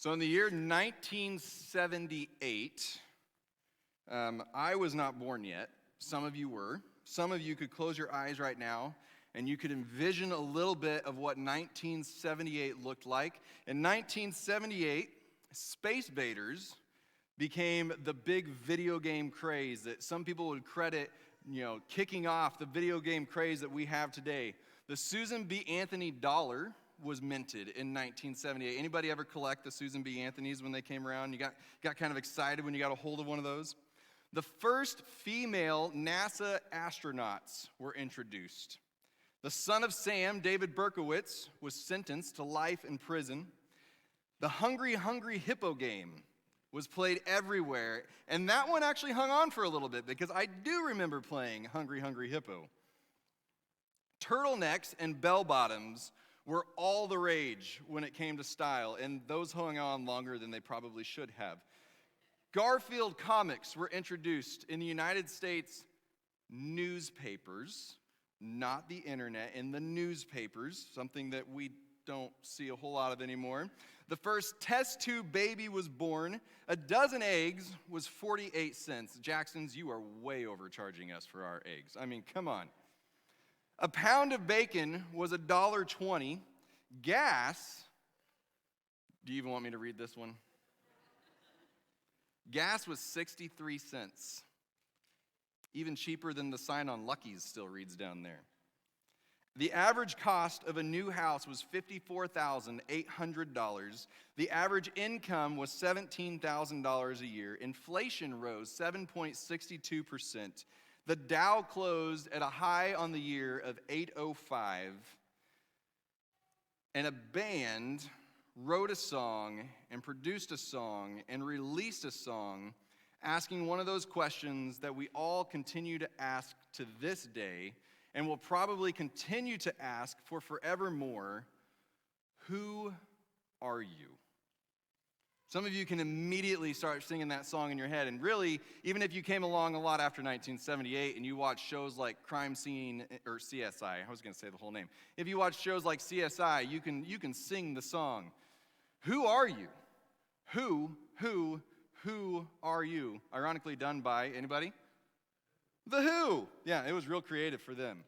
So in the year 1978, I was not born yet. Some of you were. Some of you could close your eyes right now, and you could envision a little bit of what 1978 looked like. In 1978, Space Invaders became the big video game craze that some people would credit, kicking off the video game craze that we have today. The Susan B. Anthony dollar was minted in 1978. Anybody ever collect the Susan B. Anthonys when they came around? You got kind of excited when you got a hold of one of those? The first female NASA astronauts were introduced. The son of Sam, David Berkowitz, was sentenced to life in prison. The Hungry Hungry Hippo game was played everywhere, and that one actually hung on for a little bit because I do remember playing Hungry Hungry Hippo. Turtlenecks and bell-bottoms were all the rage when it came to style, and those hung on longer than they probably should have. Garfield comics were introduced in the United States newspapers, not the internet, in the newspapers, something that we don't see a whole lot of anymore. The first test tube baby was born. A dozen eggs was 48 cents. Jacksons, you are way overcharging us for our eggs. I mean, come on. A pound of bacon was $1.20. Gas, do you even want me to read this one? Gas was 63 cents. Even cheaper than the sign on Lucky's still reads down there. The average cost of a new house was $54,800. The average income was $17,000 a year. Inflation rose 7.62%. The Dow closed at a high on the year of 805. And a band wrote a song and produced a song and released a song asking one of those questions that we all continue to ask to this day and will probably continue to ask for forevermore: who are you? Some of you can immediately start singing that song in your head, and really, even if you came along a lot after 1978 and you watched shows like Crime Scene or CSI, I was going to say the whole name. If you watch shows like CSI, you can sing the song. Who are you? Who are you? Ironically done by anybody? The Who. Yeah, it was real creative for them.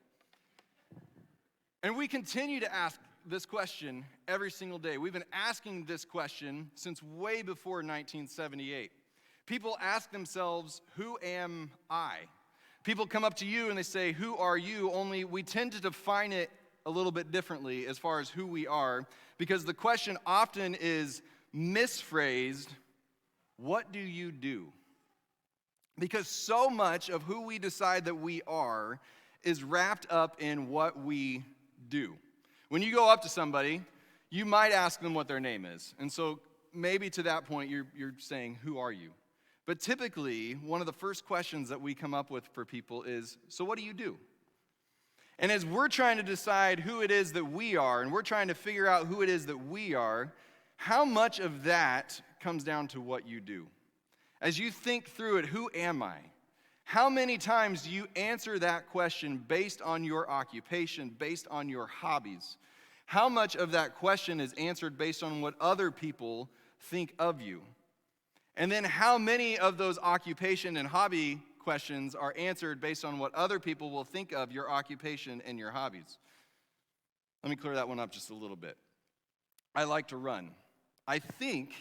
And we continue to ask this question every single day. We've been asking this question since way before 1978. People ask themselves, who am I? People come up to you and they say, who are you? Only we tend to define it a little bit differently as far as who we are, because the question often is misphrased, what do you do? Because so much of who we decide that we are is wrapped up in what we do. When you go up to somebody, you might ask them what their name is. And so maybe to that point, you're saying, who are you? But typically, one of the first questions that we come up with for people is, so what do you do? And as we're trying to decide who it is that we are, and we're trying to figure out who it is that we are, how much of that comes down to what you do? As you think through it, who am I? How many times do you answer that question based on your occupation, based on your hobbies? How much of that question is answered based on what other people think of you? And then how many of those occupation and hobby questions are answered based on what other people will think of your occupation and your hobbies? Let me clear that one up just a little bit. I like to run. I think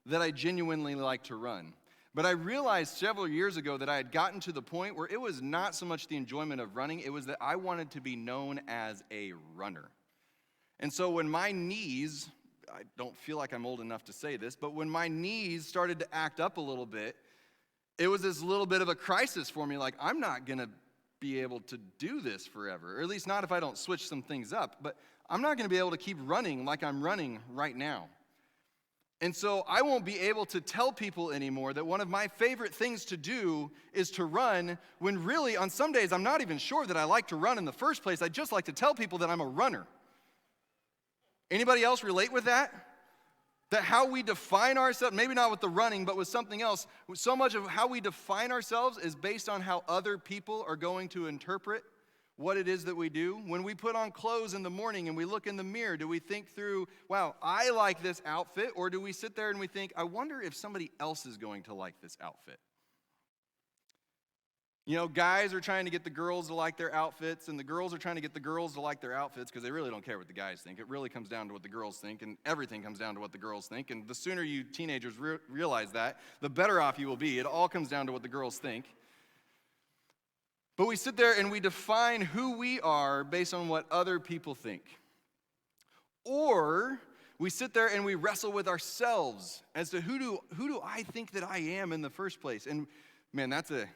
that I genuinely like to run. But I realized several years ago that I had gotten to the point where it was not so much the enjoyment of running, it was that I wanted to be known as a runner. And so when my knees, I don't feel like I'm old enough to say this, but when my knees started to act up a little bit, it was this little bit of a crisis for me, like I'm not going to be able to do this forever, or at least not if I don't switch some things up, but I'm not going to be able to keep running like I'm running right now. And so I won't be able to tell people anymore that one of my favorite things to do is to run, when really on some days I'm not even sure that I like to run in the first place. I just like to tell people that I'm a runner. Anybody else relate with that? That how we define ourselves, maybe not with the running, but with something else, so much of how we define ourselves is based on how other people are going to interpret what it is that we do? When we put on clothes in the morning and we look in the mirror, do we think through, wow, I like this outfit? Or do we sit there and we think, I wonder if somebody else is going to like this outfit? You know, guys are trying to get the girls to like their outfits, and the girls are trying to get the girls to like their outfits because they really don't care what the guys think. It really comes down to what the girls think, and everything comes down to what the girls think. And the sooner you teenagers realize that, the better off you will be. It all comes down to what the girls think. But we sit there and we define who we are based on what other people think. Or we sit there and we wrestle with ourselves as to who do I think that I am in the first place? And man, that's a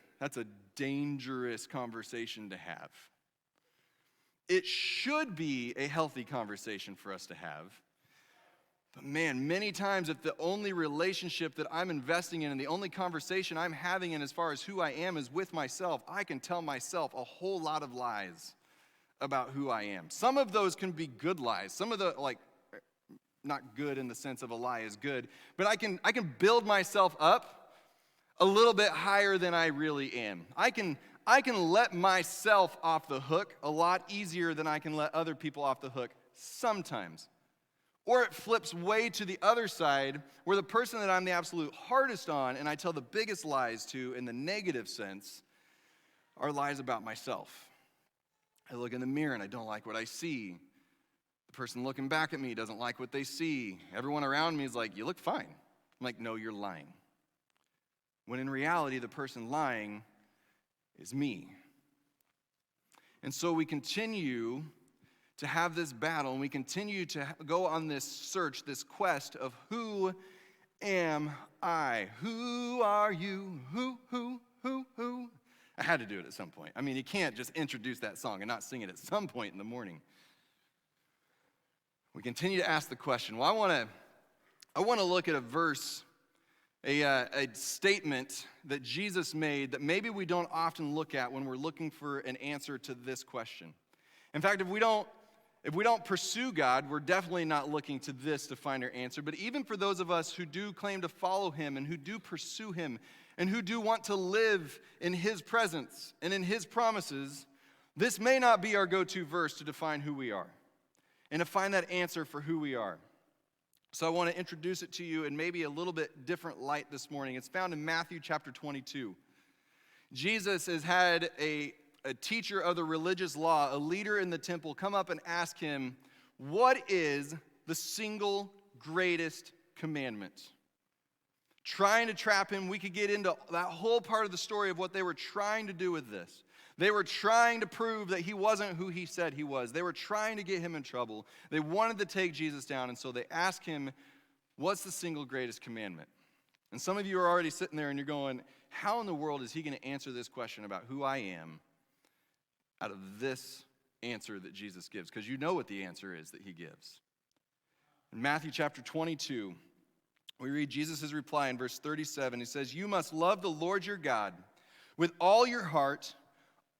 dangerous conversation to have. It should be a healthy conversation for us to have. But man, many times if the only relationship that I'm investing in and the only conversation I'm having in as far as who I am is with myself, I can tell myself a whole lot of lies about who I am. Some of those can be good lies. Some of the, not good in the sense of a lie is good, but I can build myself up a little bit higher than I really am. I can let myself off the hook a lot easier than I can let other people off the hook sometimes. Or it flips way to the other side where the person that I'm the absolute hardest on and I tell the biggest lies to in the negative sense are lies about myself. I look in the mirror and I don't like what I see. The person looking back at me doesn't like what they see. Everyone around me is like, you look fine. I'm like, no, you're lying. When in reality, the person lying is me. And so we continue to have this battle, and we continue to go on this search, this quest of who am I? Who are you? Who? I had to do it at some point. I mean, you can't just introduce that song and not sing it at some point in the morning. We continue to ask the question. Well, I want to look at a verse, a statement that Jesus made that maybe we don't often look at when we're looking for an answer to this question. In fact, if we don't pursue God, we're definitely not looking to this to find our answer. But even for those of us who do claim to follow him and who do pursue him and who do want to live in his presence and in his promises, this may not be our go-to verse to define who we are and to find that answer for who we are. So I want to introduce it to you in maybe a little bit different light this morning. It's found in Matthew chapter 22. Jesus has had a teacher of the religious law, a leader in the temple, come up and ask him, what is the single greatest commandment? Trying to trap him. We could get into that whole part of the story of what they were trying to do with this. They were trying to prove that he wasn't who he said he was. They were trying to get him in trouble. They wanted to take Jesus down, and so they asked him, what's the single greatest commandment? And some of you are already sitting there and you're going, how in the world is he going to answer this question about who I am out of this answer that Jesus gives? Because you know what the answer is that he gives. In Matthew chapter 22, we read Jesus' reply in verse 37. He says, you must love the Lord your God with all your heart,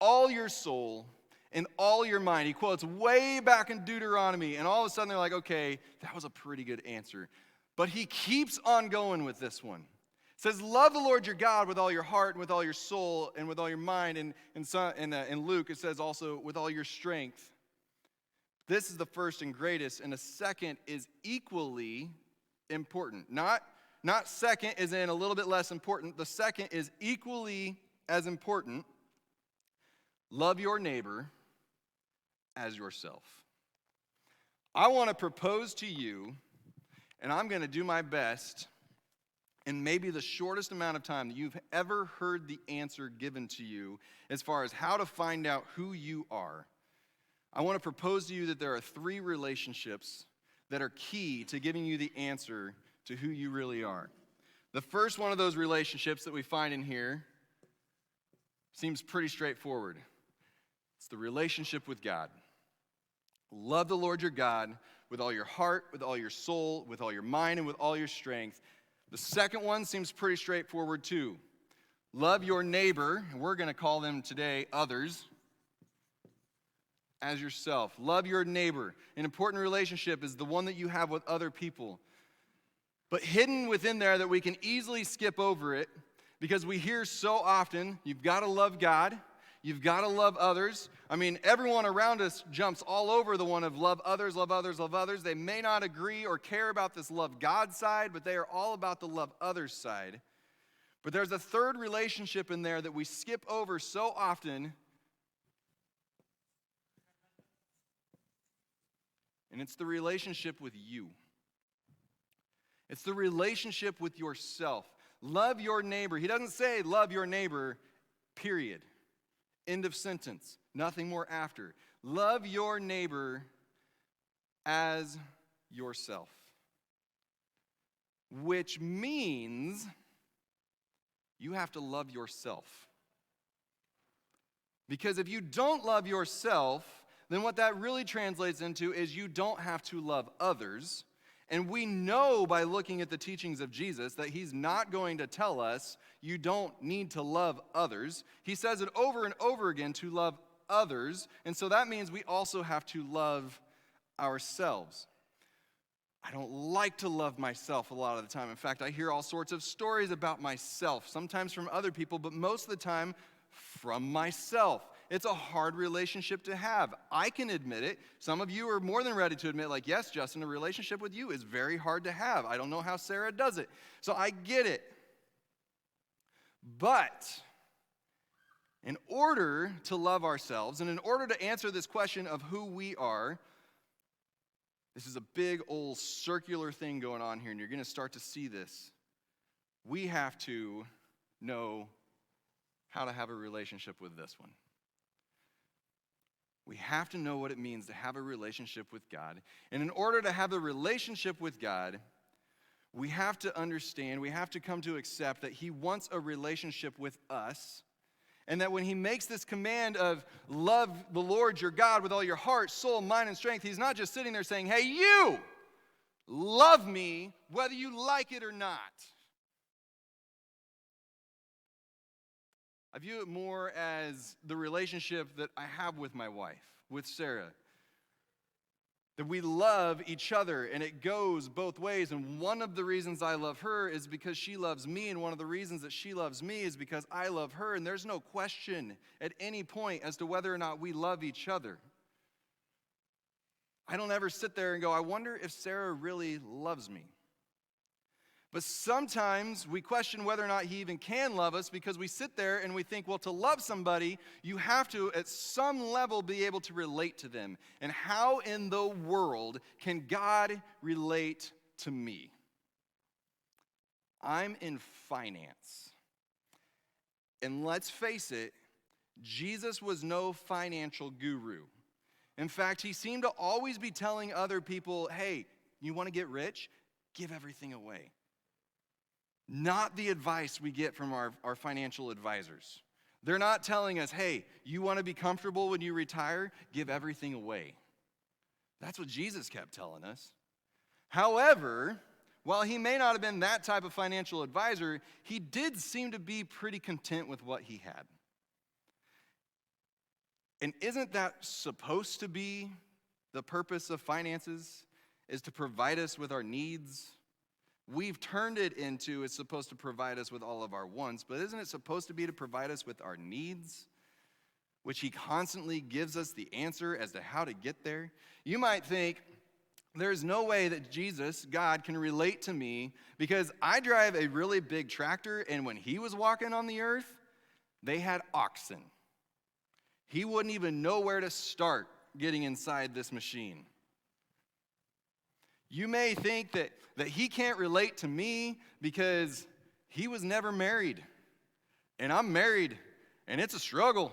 all your soul, and all your mind. He quotes way back in Deuteronomy, and all of a sudden they're like, okay, that was a pretty good answer. But he keeps on going with this one. It says, love the Lord your God with all your heart, and with all your soul, and with all your mind. And in Luke, it says also with all your strength. This is the first and greatest, and the second is equally important. Not second as in a little bit less important. The second is equally as important. Love your neighbor as yourself. I want to propose to you, and I'm going to do my best in maybe the shortest amount of time that you've ever heard the answer given to you as far as how to find out who you are. I want to propose to you that there are 3 relationships that are key to giving you the answer to who you really are. The first one of those relationships that we find in here seems pretty straightforward. It's the relationship with God. Love the Lord your God with all your heart, with all your soul, with all your mind, and with all your strength. The second one seems pretty straightforward too. Love your neighbor, and we're going to call them today others, as yourself. Love your neighbor. An important relationship is the one that you have with other people. But hidden within there that we can easily skip over it because we hear so often, you've got to love God, You've got to love others. I mean, everyone around us jumps all over the one of love others, love others, love others. They may not agree or care about this love God side, but they are all about the love others side. But there's a third relationship in there that we skip over so often, and it's the relationship with you. It's the relationship with yourself. Love your neighbor. He doesn't say love your neighbor, period. End of sentence. Nothing more after. Love your neighbor as yourself. Which means you have to love yourself. Because if you don't love yourself, then what that really translates into is you don't have to love others. And we know by looking at the teachings of Jesus that he's not going to tell us you don't need to love others. He says it over and over again to love others. And so that means we also have to love ourselves. I don't like to love myself a lot of the time. In fact, I hear all sorts of stories about myself, sometimes from other people, but most of the time from myself. It's a hard relationship to have. I can admit it. Some of you are more than ready to admit, like, yes, Justin, a relationship with you is very hard to have. I don't know how Sarah does it. So I get it. But in order to love ourselves and in order to answer this question of who we are, this is a big old circular thing going on here, and you're going to start to see this. We have to know how to have a relationship with this one. We have to know what it means to have a relationship with God. And in order to have a relationship with God, we have to understand, we have to come to accept that he wants a relationship with us. And that when he makes this command of love the Lord your God with all your heart, soul, mind, and strength, he's not just sitting there saying, hey, you, love me whether you like it or not. I view it more as the relationship that I have with my wife, with Sarah. That we love each other, and it goes both ways. And one of the reasons I love her is because she loves me, and one of the reasons that she loves me is because I love her. And there's no question at any point as to whether or not we love each other. I don't ever sit there and go, I wonder if Sarah really loves me. But sometimes we question whether or not he even can love us because we sit there and we think, well, to love somebody, you have to, at some level, be able to relate to them. And how in the world can God relate to me? I'm in finance. And let's face it, Jesus was no financial guru. In fact, he seemed to always be telling other people, hey, you want to get rich? Give everything away. Not the advice we get from our financial advisors. They're not telling us, hey, you want to be comfortable when you retire? Give everything away. That's what Jesus kept telling us. However, while he may not have been that type of financial advisor, he did seem to be pretty content with what he had. And isn't that supposed to be the purpose of finances? Is to provide us with our needs? We've turned it into it's supposed to provide us with all of our wants, but isn't it supposed to be to provide us with our needs? Which he constantly gives us the answer as to how to get there. You might think, there's no way that Jesus, God, can relate to me because I drive a really big tractor, and when he was walking on the earth, they had oxen. He wouldn't even know where to start getting inside this machine. You may think that he can't relate to me because he was never married. And I'm married, and it's a struggle.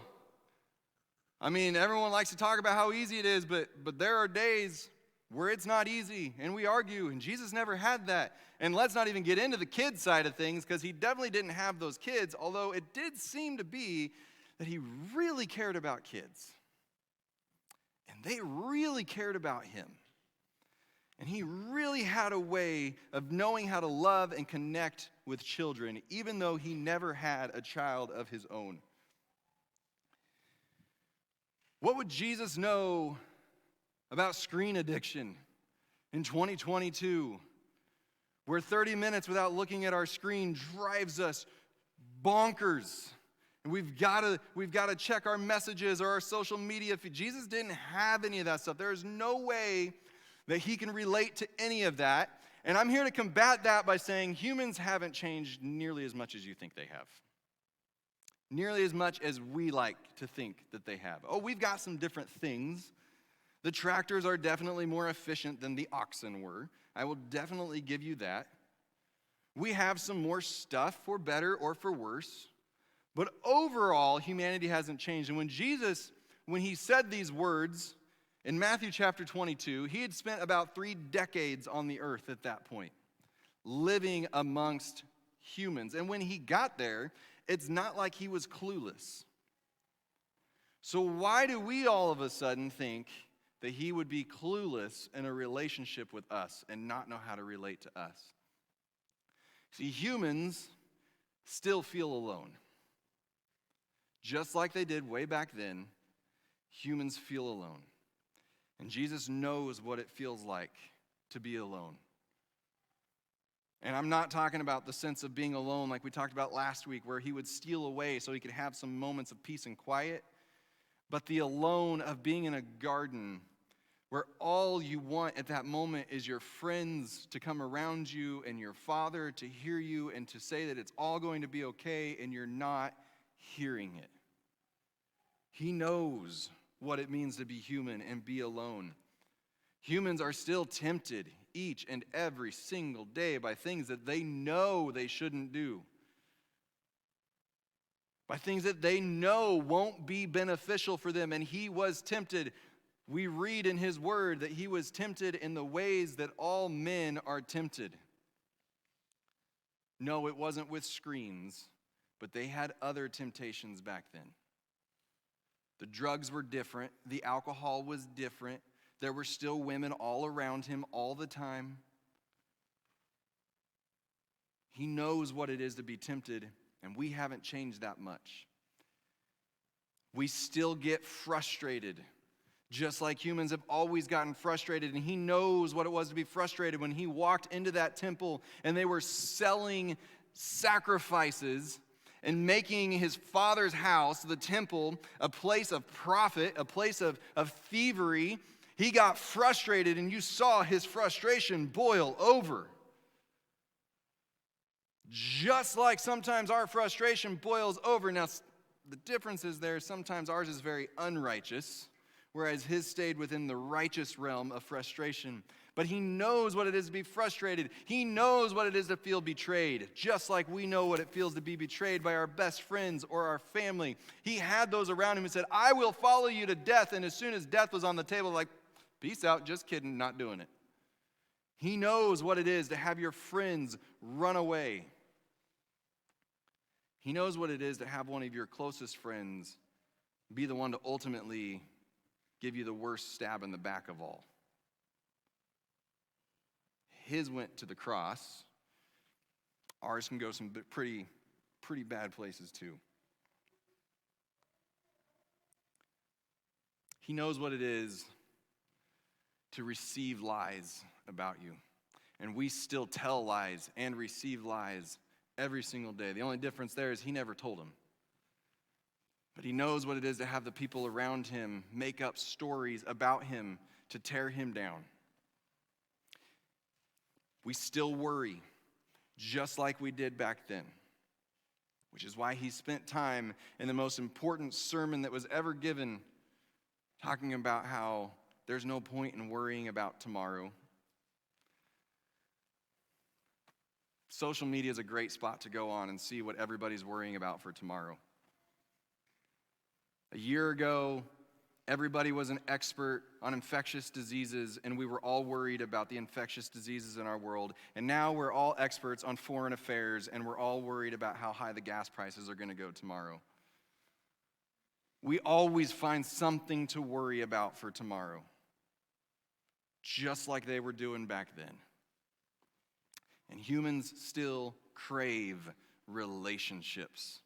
I mean, everyone likes to talk about how easy it is, but there are days where it's not easy, and we argue, and Jesus never had that. And let's not even get into the kid side of things, because he definitely didn't have those kids, although it did seem to be that he really cared about kids. And they really cared about him. And he really had a way of knowing how to love and connect with children, even though he never had a child of his own. What would Jesus know about screen addiction in 2022, where 30 minutes without looking at our screen drives us bonkers And we've got to check our messages or our social media feed. Jesus didn't have any of that stuff. There is no way that he can relate to any of that. And I'm here to combat that by saying humans haven't changed nearly as much as you think they have. Nearly as much as we like to think that they have. Oh, we've got some different things. The tractors are definitely more efficient than the oxen were. I will definitely give you that. We have some more stuff, for better or for worse. But overall, humanity hasn't changed. And when Jesus, when he said these words in Matthew chapter 22, he had spent about 3 decades on the earth at that point, living amongst humans. And when he got there, it's not like he was clueless. So why do we all of a sudden think that he would be clueless in a relationship with us and not know how to relate to us? See, humans still feel alone. Just like they did way back then, humans feel alone. And Jesus knows what it feels like to be alone. And I'm not talking about the sense of being alone like we talked about last week, where he would steal away so he could have some moments of peace and quiet, but the alone of being in a garden where all you want at that moment is your friends to come around you and your father to hear you and to say that it's all going to be okay, and you're not hearing it. He knows what it means to be human and be alone. Humans are still tempted each and every single day by things that they know they shouldn't do, by things that they know won't be beneficial for them. And he was tempted. We read in his word that he was tempted in the ways that all men are tempted. No, it wasn't with screens, but they had other temptations back then. The drugs were different. The alcohol was different. There were still women all around him all the time. He knows what it is to be tempted, and we haven't changed that much. We still get frustrated, just like humans have always gotten frustrated. And he knows what it was to be frustrated when he walked into that temple and they were selling sacrifices and making his father's house, the temple, a place of profit, a place of thievery. He got frustrated, and you saw his frustration boil over. Just like sometimes our frustration boils over. Now, the difference is there, sometimes ours is very unrighteous, whereas his stayed within the righteous realm of frustration. But he knows what it is to be frustrated. He knows what it is to feel betrayed, just like we know what it feels to be betrayed by our best friends or our family. He had those around him and said, I will follow you to death. And as soon as death was on the table, like, peace out, just kidding, not doing it. He knows what it is to have your friends run away. He knows what it is to have one of your closest friends be the one to ultimately give you the worst stab in the back of all. His went to the cross. Ours can go some pretty bad places too. He knows what it is to receive lies about you. And we still tell lies and receive lies every single day. The only difference there is he never told them. But he knows what it is to have the people around him make up stories about him to tear him down. We still worry, just like we did back then, which is why he spent time in the most important sermon that was ever given, talking about how there's no point in worrying about tomorrow. Social media is a great spot to go on and see what everybody's worrying about for tomorrow. A year ago, everybody was an expert on infectious diseases, and we were all worried about the infectious diseases in our world. And now we're all experts on foreign affairs, and we're all worried about how high the gas prices are going to go tomorrow. We always find something to worry about for tomorrow, just like they were doing back then. And humans still crave relationships.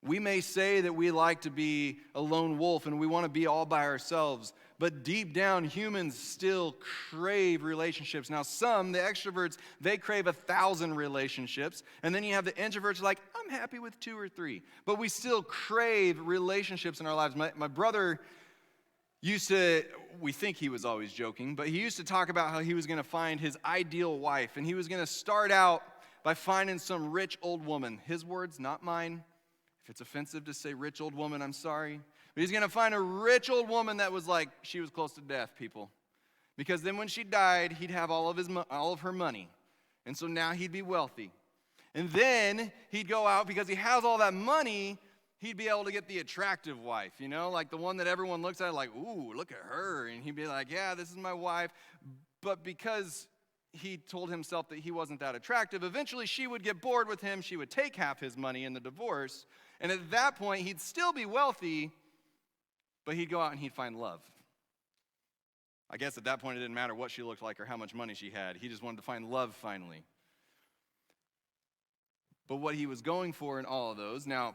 We may say that we like to be a lone wolf and we want to be all by ourselves, but deep down, humans still crave relationships. Now, the extroverts, they crave 1,000 relationships, and then you have the introverts like, I'm happy with 2 or 3. But we still crave relationships in our lives. My brother we think he was always joking, but he used to talk about how he was going to find his ideal wife, and he was going to start out by finding some rich old woman. His words, not mine. If it's offensive to say rich old woman, I'm sorry. But he's going to find a rich old woman that was like, she was close to death, people. Because then when she died, he'd have all of her money. And so now he'd be wealthy. And then he'd go out, because he has all that money, he'd be able to get the attractive wife, like the one that everyone looks at like, ooh, look at her. And he'd be like, yeah, this is my wife. But because he told himself that he wasn't that attractive, eventually she would get bored with him. She would take half his money in the divorce. And at that point, he'd still be wealthy, but he'd go out and he'd find love. I guess at that point, it didn't matter what she looked like or how much money she had. He just wanted to find love finally. But what he was going for in all of those, now,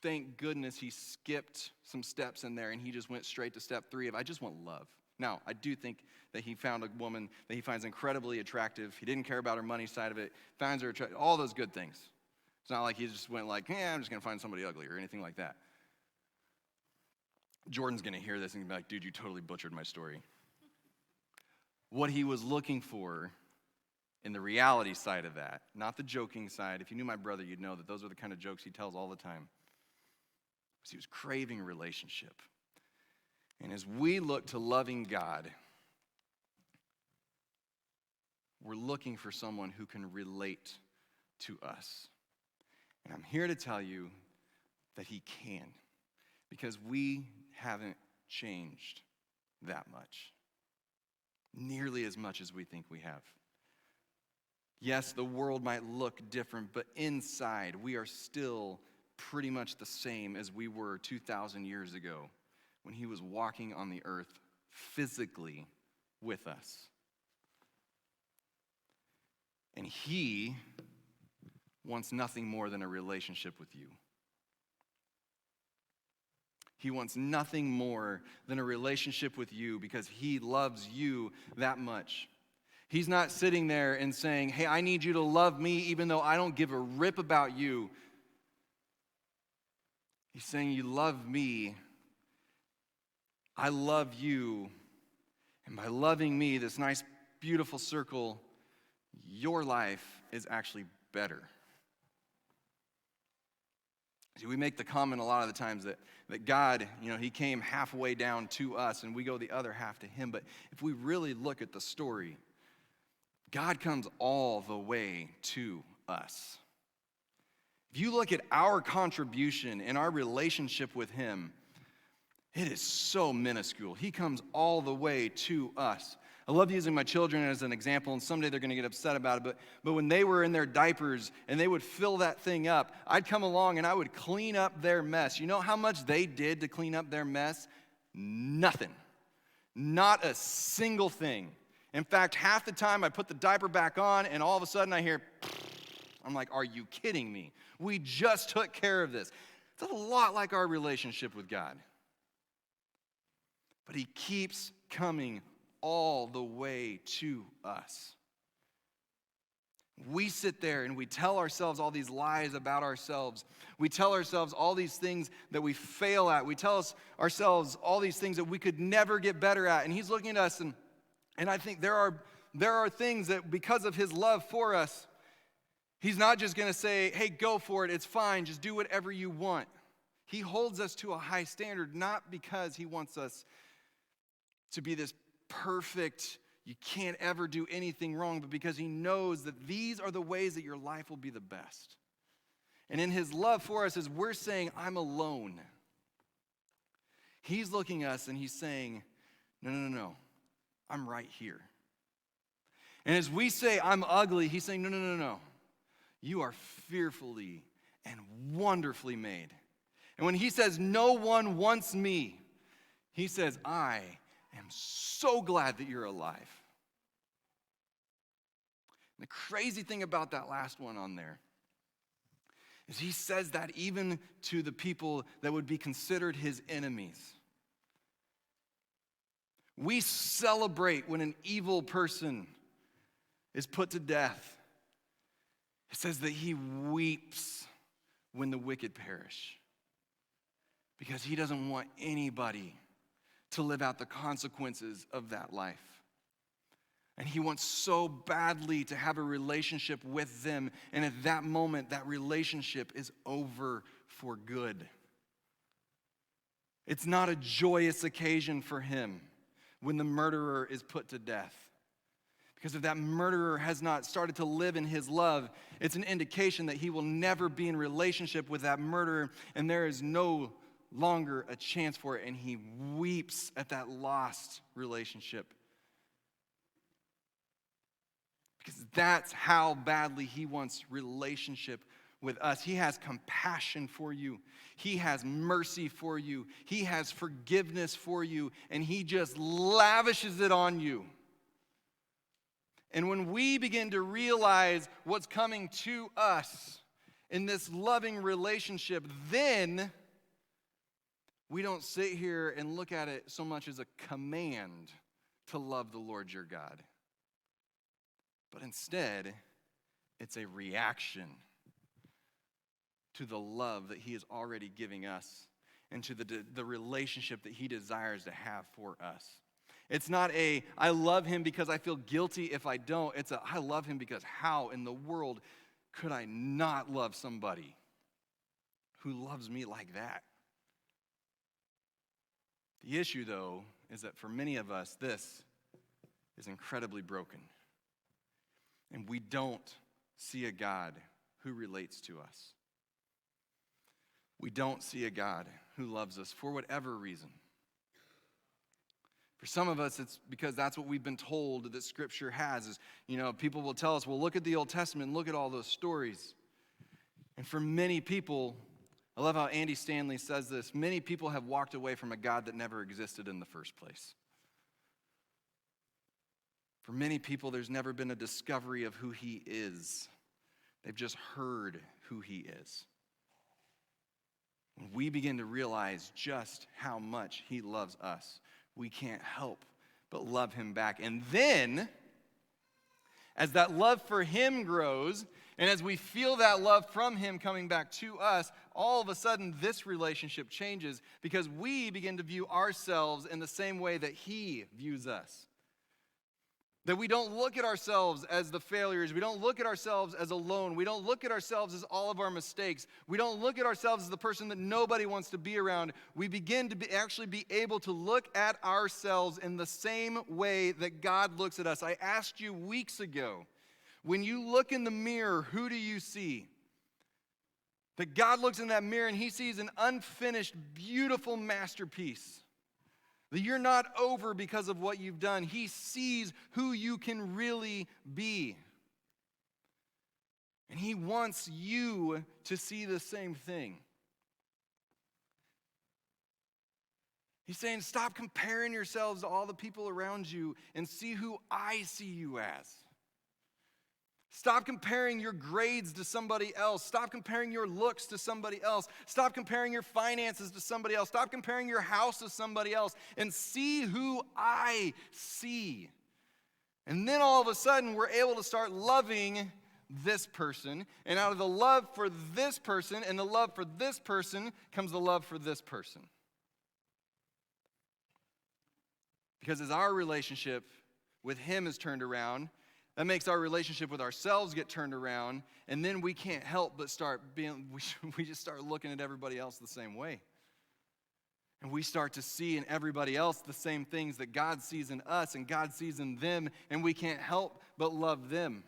thank goodness he skipped some steps in there and he just went straight to step 3 of, I just want love. Now, I do think that he found a woman that he finds incredibly attractive. He didn't care about her money side of it, finds her attractive, all those good things. It's not like he just went like, I'm just going to find somebody ugly or anything like that. Jordan's going to hear this and be like, dude, you totally butchered my story. What he was looking for in the reality side of that, not the joking side. If you knew my brother, you'd know that those are the kind of jokes he tells all the time. Because he was craving a relationship. And as we look to loving God, we're looking for someone who can relate to us. And I'm here to tell you that he can, because we haven't changed that much, nearly as much as we think we have. Yes, the world might look different, but inside we are still pretty much the same as we were 2,000 years ago when he was walking on the earth physically with us. And he wants nothing more than a relationship with you. He wants nothing more than a relationship with you because he loves you that much. He's not sitting there and saying, hey, I need you to love me even though I don't give a rip about you. He's saying, you love me, I love you, and by loving me, this nice, beautiful circle, your life is actually better. See, we make the comment a lot of the times that God, he came halfway down to us and we go the other half to him. But if we really look at the story, God comes all the way to us. If you look at our contribution in our relationship with him, it is so minuscule. He comes all the way to us. I love using my children as an example, and someday they're going to get upset about it, but when they were in their diapers and they would fill that thing up, I'd come along and I would clean up their mess. You know how much they did to clean up their mess? Nothing. Not a single thing. In fact, half the time I put the diaper back on and all of a sudden I hear, I'm like, are you kidding me? We just took care of this. It's a lot like our relationship with God. But he keeps coming all the way to us. We sit there and we tell ourselves all these lies about ourselves. We tell ourselves all these things that we fail at. We tell ourselves all these things that we could never get better at. And he's looking at us and I think there are things that because of his love for us, he's not just going to say, hey, go for it. It's fine. Just do whatever you want. He holds us to a high standard, not because he wants us to be this perfect, you can't ever do anything wrong, but because he knows that these are the ways that your life will be the best. And in his love for us, as we're saying, I'm alone, he's looking at us and he's saying, no, I'm right here. And as we say, I'm ugly, he's saying, no, you are fearfully and wonderfully made. And when he says, no one wants me, he says, I am so glad that you're alive. And the crazy thing about that last one on there is he says that even to the people that would be considered his enemies. We celebrate when an evil person is put to death. It says that he weeps when the wicked perish, because he doesn't want anybody to live out the consequences of that life. And he wants so badly to have a relationship with them, and at that moment, that relationship is over for good. It's not a joyous occasion for him when the murderer is put to death. Because if that murderer has not started to live in his love, it's an indication that he will never be in relationship with that murderer, and there is no longer a chance for it, and he weeps at that lost relationship. Because that's how badly he wants relationship with us. He has compassion for you. He has mercy for you. He has forgiveness for you, and he just lavishes it on you. And when we begin to realize what's coming to us in this loving relationship, then we don't sit here and look at it so much as a command to love the Lord your God. But instead, it's a reaction to the love that he is already giving us and to the relationship that he desires to have for us. It's not I love him because I feel guilty if I don't. It's I love him because how in the world could I not love somebody who loves me like that? The issue, though, is that for many of us, this is incredibly broken. And we don't see a God who relates to us. We don't see a God who loves us for whatever reason. For some of us, it's because that's what we've been told that Scripture has. Is, people will tell us, well, look at the Old Testament and look at all those stories. And for many people, I love how Andy Stanley says this, many people have walked away from a God that never existed in the first place. For many people, there's never been a discovery of who he is. They've just heard who he is. When we begin to realize just how much he loves us, we can't help but love him back. And then, as that love for him grows, and as we feel that love from him coming back to us, all of a sudden this relationship changes because we begin to view ourselves in the same way that he views us. That we don't look at ourselves as the failures. We don't look at ourselves as alone. We don't look at ourselves as all of our mistakes. We don't look at ourselves as the person that nobody wants to be around. We begin to actually be able to look at ourselves in the same way that God looks at us. I asked you weeks ago, when you look in the mirror, who do you see? That God looks in that mirror and he sees an unfinished, beautiful masterpiece. That you're not over because of what you've done. He sees who you can really be. And he wants you to see the same thing. He's saying, stop comparing yourselves to all the people around you and see who I see you as. Stop comparing your grades to somebody else. Stop comparing your looks to somebody else. Stop comparing your finances to somebody else. Stop comparing your house to somebody else and see who I see. And then all of a sudden, we're able to start loving this person. And out of the love for this person and the love for this person comes the love for this person. Because as our relationship with him is turned around, that makes our relationship with ourselves get turned around, and then we can't help but we just start looking at everybody else the same way. And we start to see in everybody else the same things that God sees in us and God sees in them, and we can't help but love them.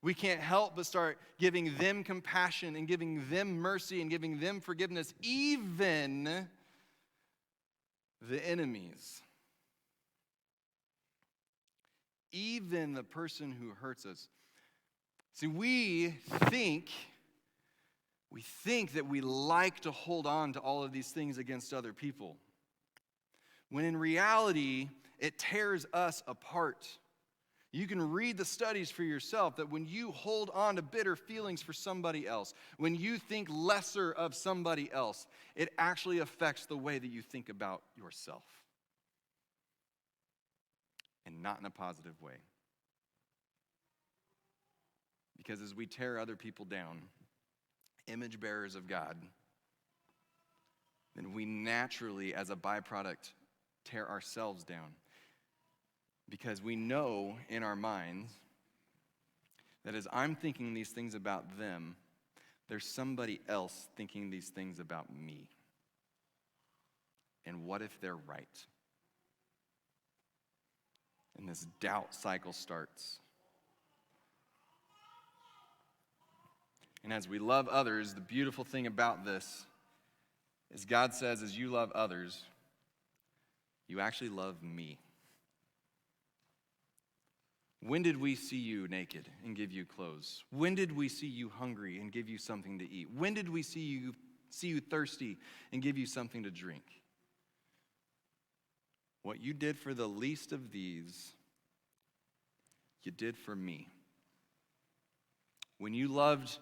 We can't help but start giving them compassion and giving them mercy and giving them forgiveness, even the enemies. Even the person who hurts us. See, we think that we like to hold on to all of these things against other people, when in reality, it tears us apart. You can read the studies for yourself that when you hold on to bitter feelings for somebody else, when you think lesser of somebody else, it actually affects the way that you think about yourself. And not in a positive way. Because as we tear other people down, image bearers of God, then we naturally, as a byproduct, tear ourselves down. Because we know in our minds that as I'm thinking these things about them, there's somebody else thinking these things about me. And what if they're right? And this doubt cycle starts. And as we love others, the beautiful thing about this is God says, as you love others, you actually love me. When did we see you naked and give you clothes? When did we see you hungry and give you something to eat? When did we see you thirsty and give you something to drink? What you did for the least of these, you did for me. When you loved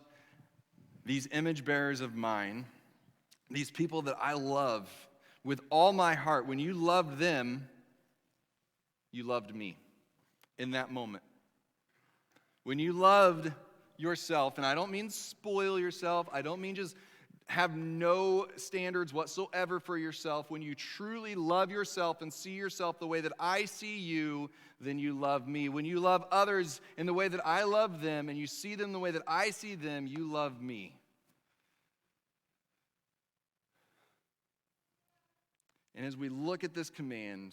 these image bearers of mine, these people that I love with all my heart, when you loved them, you loved me in that moment. When you loved yourself, and I don't mean spoil yourself, I don't mean just have no standards whatsoever for yourself. When you truly love yourself and see yourself the way that I see you, then you love me. When you love others in the way that I love them and you see them the way that I see them, you love me. And as we look at this command,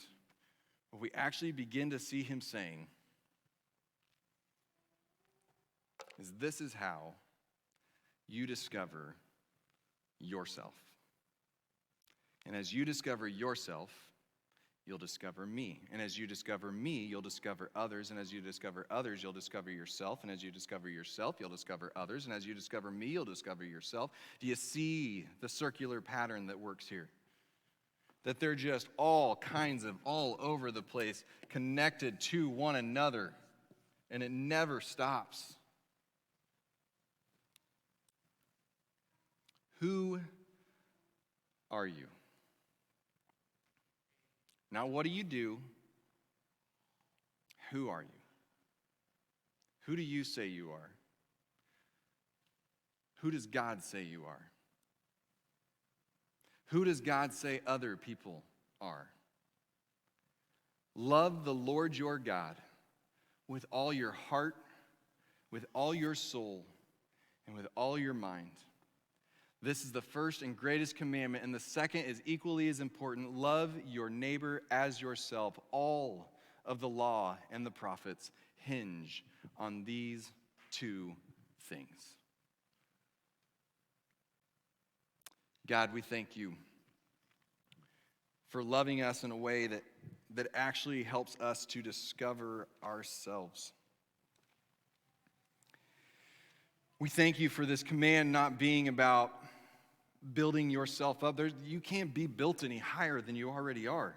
what we actually begin to see him saying is this is how you discover yourself. And as you discover yourself, you'll discover me. And as you discover me, you'll discover others. And as you discover others, you'll discover yourself. And as you discover yourself, you'll discover others. And as you discover me, you'll discover yourself. Do you see the circular pattern that works here? That they're just all kinds of all over the place, connected to one another. And it never stops. Who are you? Now, what do you do? Who are you? Who do you say you are? Who does God say you are? Who does God say other people are? Love the Lord your God with all your heart, with all your soul, and with all your mind. This is the first and greatest commandment, and the second is equally as important. Love your neighbor as yourself. All of the law and the prophets hinge on these two things. God, we thank you for loving us in a way that actually helps us to discover ourselves. We thank you for this command not being about building yourself up. You can't be built any higher than you already are.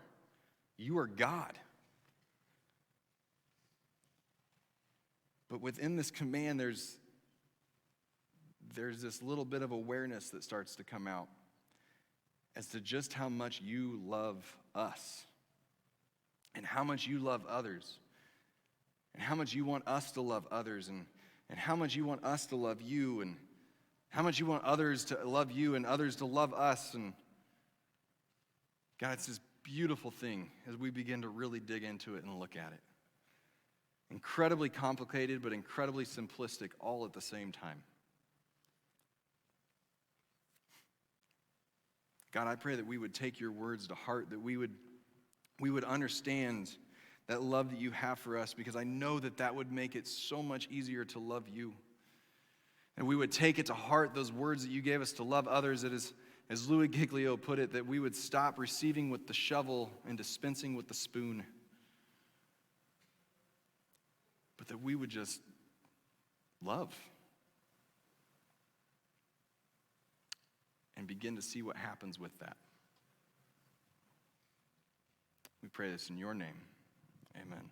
You are God. But within this command, there's this little bit of awareness that starts to come out as to just how much you love us and how much you love others and how much you want us to love others and how much you want us to love you and how much you want others to love you and others to love us. And God, it's this beautiful thing as we begin to really dig into it and look at it. Incredibly complicated, but incredibly simplistic all at the same time. God, I pray that we would take your words to heart, that we would understand that love that you have for us, because I know that would make it so much easier to love you. And we would take it to heart, those words that you gave us to love others, that as Louis Giglio put it, that we would stop receiving with the shovel and dispensing with the spoon. But that we would just love and begin to see what happens with that. We pray this in your name. Amen.